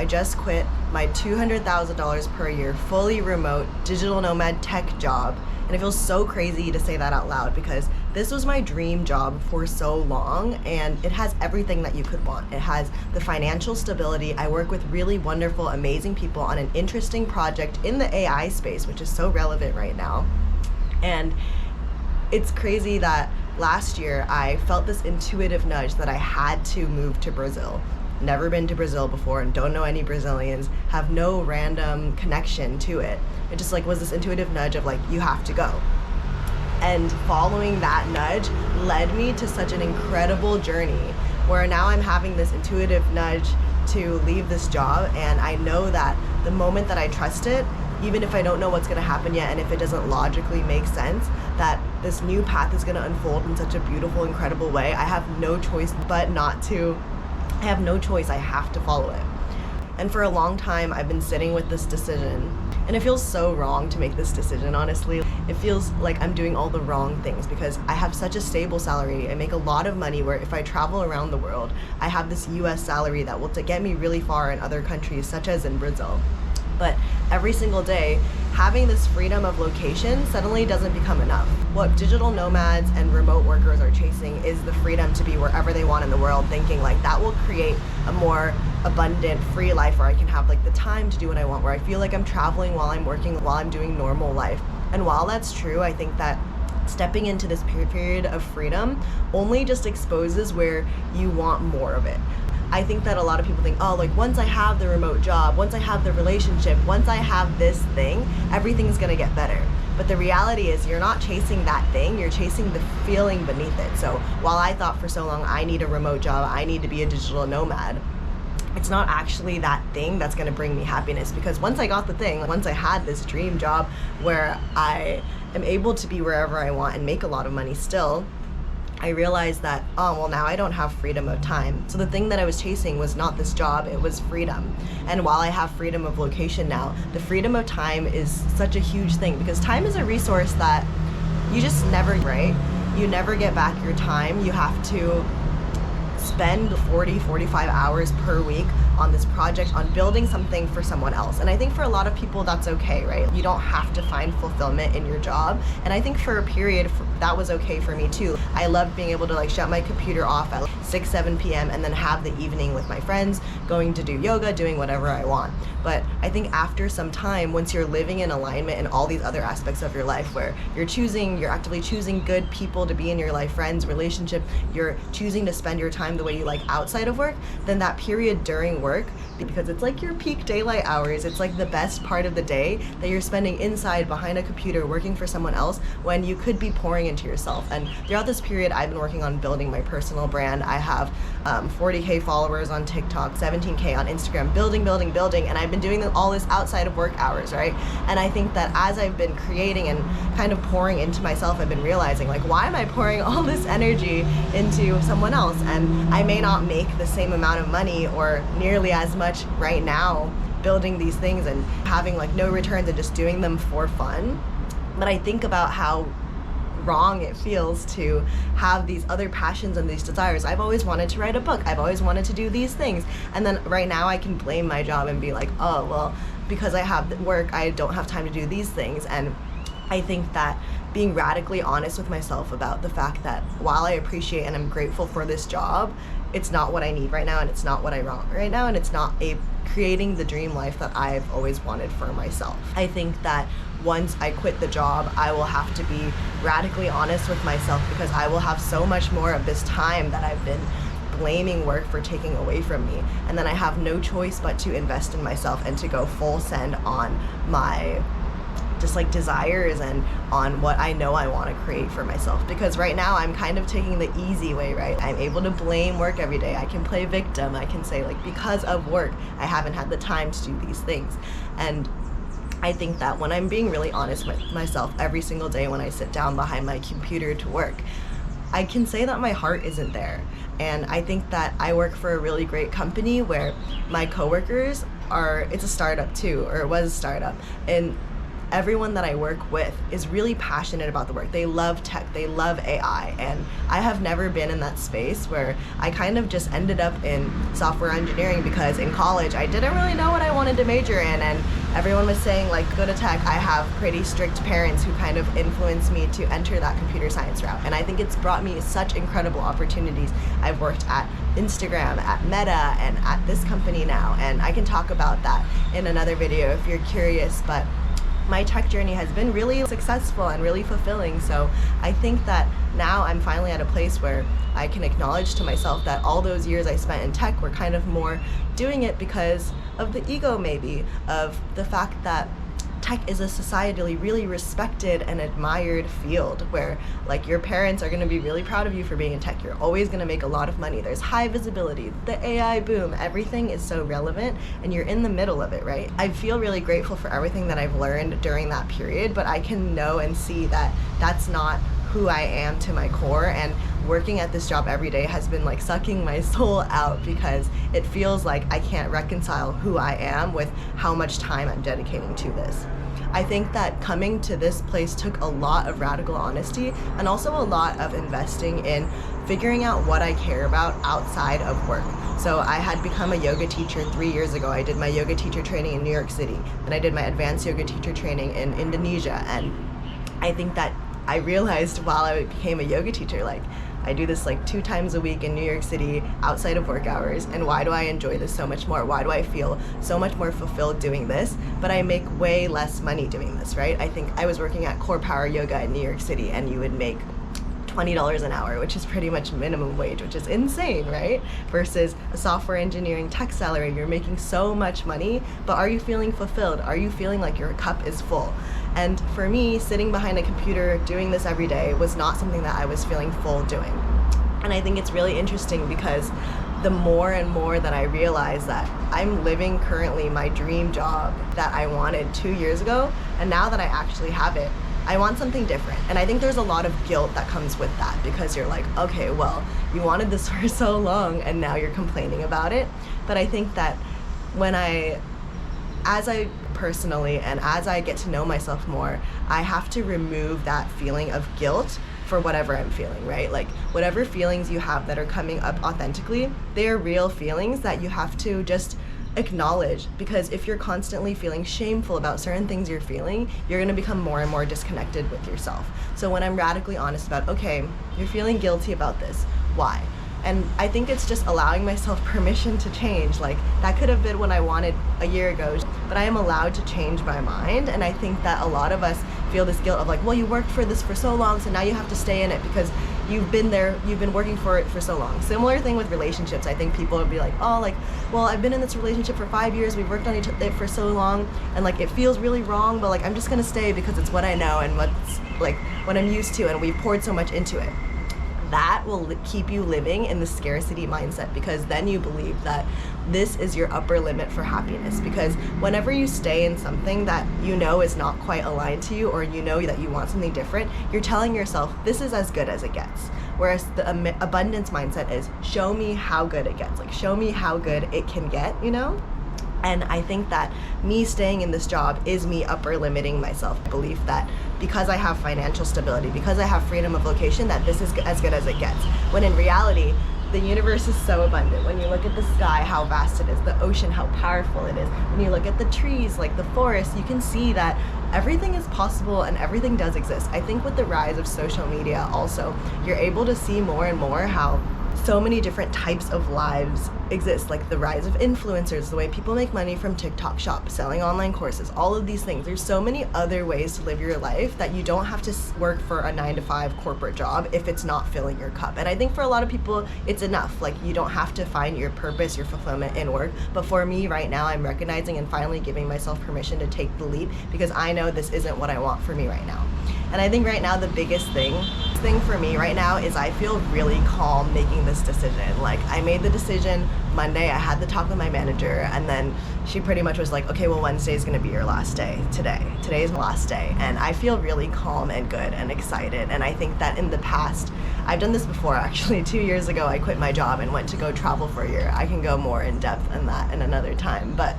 I just quit my $200,000 per year, fully remote, digital nomad tech job. And it feels so crazy to say that out loud because this was my dream job for so long, and it has everything that you could want. It has the financial stability. I work with really wonderful, amazing people on an interesting project in the AI space, which is so relevant right now. And it's crazy that last year I felt this intuitive nudge that I had to move to Brazil. Never been to Brazil before and don't know any Brazilians, have no random connection to it. It just was this intuitive nudge of you have to go. And following that nudge led me to such an incredible journey where now I'm having this intuitive nudge to leave this job, and I know that the moment that I trust it, even if I don't know what's gonna happen yet and if it doesn't logically make sense, that this new path is gonna unfold in such a beautiful, incredible way. I have no choice but not to. I have no choice, I have to follow it. And for a long time, I've been sitting with this decision, and it feels so wrong to make this decision, honestly. It feels like I'm doing all the wrong things because I have such a stable salary. I make a lot of money where if I travel around the world, I have this US salary that will get me really far in other countries, such as in Brazil. But every single day, having this freedom of location suddenly doesn't become enough. What digital nomads and remote workers are chasing is the freedom to be wherever they want in the world, thinking that will create a more abundant, free life where I can have the time to do what I want, where I feel like I'm traveling while I'm working, while I'm doing normal life. And while that's true, I think that stepping into this period of freedom only just exposes where you want more of it. I think that a lot of people think, once I have the remote job, once I have the relationship, once I have this thing, everything's gonna get better. But the reality is you're not chasing that thing, you're chasing the feeling beneath it. So while I thought for so long, I need a remote job, I need to be a digital nomad, it's not actually that thing that's gonna bring me happiness, because once I got the thing, once I had this dream job where I am able to be wherever I want and make a lot of money still, I realized that, now I don't have freedom of time. So the thing that I was chasing was not this job, it was freedom. And while I have freedom of location now, the freedom of time is such a huge thing, because time is a resource that you just never, right? You never get back your time. You have to spend 45 hours per week on this project, on building something for someone else. And I think for a lot of people that's okay, right? You don't have to find fulfillment in your job. And I think for a period, that was okay for me too. I loved being able to shut my computer off at 6, 7 p.m. and then have the evening with my friends, going to do yoga, doing whatever I want. But I think after some time, once you're living in alignment in all these other aspects of your life, where you're actively choosing good people to be in your life, friends, relationship, you're choosing to spend your time the way you like outside of work, then that period during work, because it's your peak daylight hours, it's the best part of the day that you're spending inside behind a computer working for someone else when you could be pouring into yourself. And throughout this period, I've been working on building my personal brand. I have 40K followers on TikTok, 17K on Instagram, building, and I've been doing all this outside of work hours, right? And I think that as I've been creating and kind of pouring into myself, I've been realizing why am I pouring all this energy into someone else? And I may not make the same amount of money or nearly as much right now building these things and having no returns and just doing them for fun. But I think about how wrong it feels to have these other passions and these desires. I've always wanted to write a book. I've always wanted to do these things. And then right now I can blame my job and be because I have work, I don't have time to do these things. And I think that being radically honest with myself about the fact that while I appreciate and I'm grateful for this job, it's not what I need right now, and it's not what I want right now, and it's not creating the dream life that I've always wanted for myself. I think that once I quit the job, I will have to be radically honest with myself, because I will have so much more of this time that I've been blaming work for taking away from me. And then I have no choice but to invest in myself and to go full send on my desires and on what I know I want to create for myself. Because right now I'm kind of taking the easy way, right? I'm able to blame work every day. I can play victim. I can say because of work, I haven't had the time to do these things. And I think that when I'm being really honest with myself every single day when I sit down behind my computer to work, I can say that my heart isn't there. And I think that I work for a really great company where my coworkers it's a startup too, or it was a startup. And everyone that I work with is really passionate about the work. They love tech, they love AI, and I have never been in that space where I kind of just ended up in software engineering because in college I didn't really know what I wanted to major in, and everyone was saying like go to tech. I have pretty strict parents who kind of influenced me to enter that computer science route, and I think it's brought me such incredible opportunities. I've worked at Instagram, at Meta, and at this company now, and I can talk about that in another video if you're curious, but my tech journey has been really successful and really fulfilling. So I think that now I'm finally at a place where I can acknowledge to myself that all those years I spent in tech were kind of more doing it because of the ego, maybe, of the fact that tech is a societally really respected and admired field where like your parents are going to be really proud of you for being in tech. You're always going to make a lot of money. There's high visibility, the AI boom, everything is so relevant, and you're in the middle of it, right? I feel really grateful for everything that I've learned during that period, but I can know and see that that's not who I am to my core, and working at this job every day has been like sucking my soul out because it feels like I can't reconcile who I am with how much time I'm dedicating to this. I think that coming to this place took a lot of radical honesty and also a lot of investing in figuring out what I care about outside of work. So I had become a yoga teacher 3 years ago. I did my yoga teacher training in New York City, then I did my advanced yoga teacher training in Indonesia, and I think that I realized while I became a yoga teacher, like I do this like 2 times a week in New York City outside of work hours, and why do I enjoy this so much more? Why do I feel so much more fulfilled doing this? But I make way less money doing this, right? I think I was working at Core Power Yoga in New York City, and you would make $20 an hour, which is pretty much minimum wage, which is insane, right? Versus a software engineering tech salary, you're making so much money, but are you feeling fulfilled? Are you feeling like your cup is full? And for me, sitting behind a computer doing this every day was not something that I was feeling full doing. And I think it's really interesting because the more and more that I realize that I'm living currently my dream job that I wanted 2 years ago, and now that I actually have it, I want something different. And I think there's a lot of guilt that comes with that because you're like, okay, well, you wanted this for so long and now you're complaining about it. But I think that as I personally and as I get to know myself more, I have to remove that feeling of guilt for whatever I'm feeling, right? Like whatever feelings you have that are coming up authentically, they are real feelings that you have to just acknowledge, because if you're constantly feeling shameful about certain things you're feeling, you're going to become more and more disconnected with yourself. So when I'm radically honest about, okay, you're feeling guilty about this, why? And I think it's just allowing myself permission to change. Like that could have been what I wanted a year ago, but I am allowed to change my mind. And I think that a lot of us feel this guilt of like, well, you worked for this for so long, so now you have to stay in it because you've been working for it for so long. Similar thing with relationships. I think people would be like, oh, like, well, I've been in this relationship for 5 years, we've worked on it for so long, and like it feels really wrong, but like I'm just gonna stay because it's what I know and what I'm used to, and we've poured so much into it. That will keep you living in the scarcity mindset, because then you believe that this is your upper limit for happiness. Because whenever you stay in something that you know is not quite aligned to you, or you know that you want something different, you're telling yourself this is as good as it gets. Whereas the abundance mindset is show me how good it gets, like show me how good it can get, you know? And I think that me staying in this job is me upper limiting myself. Belief that because I have financial stability, because I have freedom of location, that this is as good as it gets. When in reality, the universe is so abundant. When you look at the sky, how vast it is, the ocean, how powerful it is. When you look at the trees, like the forest, you can see that everything is possible and everything does exist. I think with the rise of social media also, you're able to see more and more how so many different types of lives exist, like the rise of influencers, the way people make money from TikTok shop, selling online courses, all of these things. There's so many other ways to live your life that you don't have to work for a 9-to-5 corporate job if it's not filling your cup. And I think for a lot of people, it's enough. Like you don't have to find your purpose, your fulfillment in work. But for me right now, I'm recognizing and finally giving myself permission to take the leap, because I know this isn't what I want for me right now. And I think right now the biggest thing for me right now is I feel really calm making this decision. Like I made the decision Monday, I had the talk with my manager, and then she pretty much was like, okay, well, Wednesday is gonna be your last day today. Today is my last day. And I feel really calm and good and excited. And I think that in the past, I've done this before actually. 2 years ago, I quit my job and went to go travel for a year. I can go more in depth on that in another time. But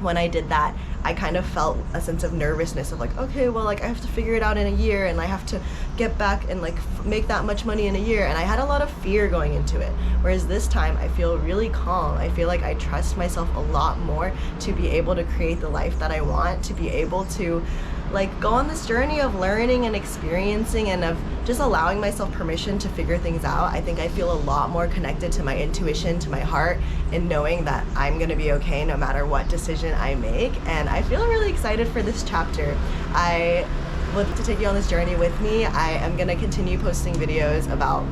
when I did that, I kind of felt a sense of nervousness of like, okay, well, like I have to figure it out in a year, and I have to get back and like make that much money in a year, and I had a lot of fear going into it. Whereas this time I feel really calm. I feel like I trust myself a lot more to be able to create the life that I want, to be able to like go on this journey of learning and experiencing and of just allowing myself permission to figure things out. I think I feel a lot more connected to my intuition, to my heart, and knowing that I'm gonna be okay no matter what decision I make. And I feel really excited for this chapter. I would like to take you on this journey with me. I am gonna continue posting videos about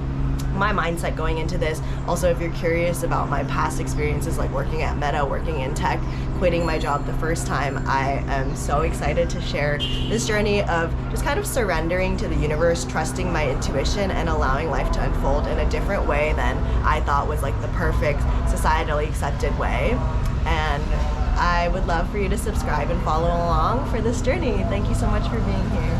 my mindset going into this. Also, if you're curious about my past experiences like working at Meta, working in tech, quitting my job the first time, I am so excited to share this journey of just kind of surrendering to the universe, trusting my intuition, and allowing life to unfold in a different way than I thought was like the perfect, societally accepted way. And I would love for you to subscribe and follow along for this journey. Thank you so much for being here.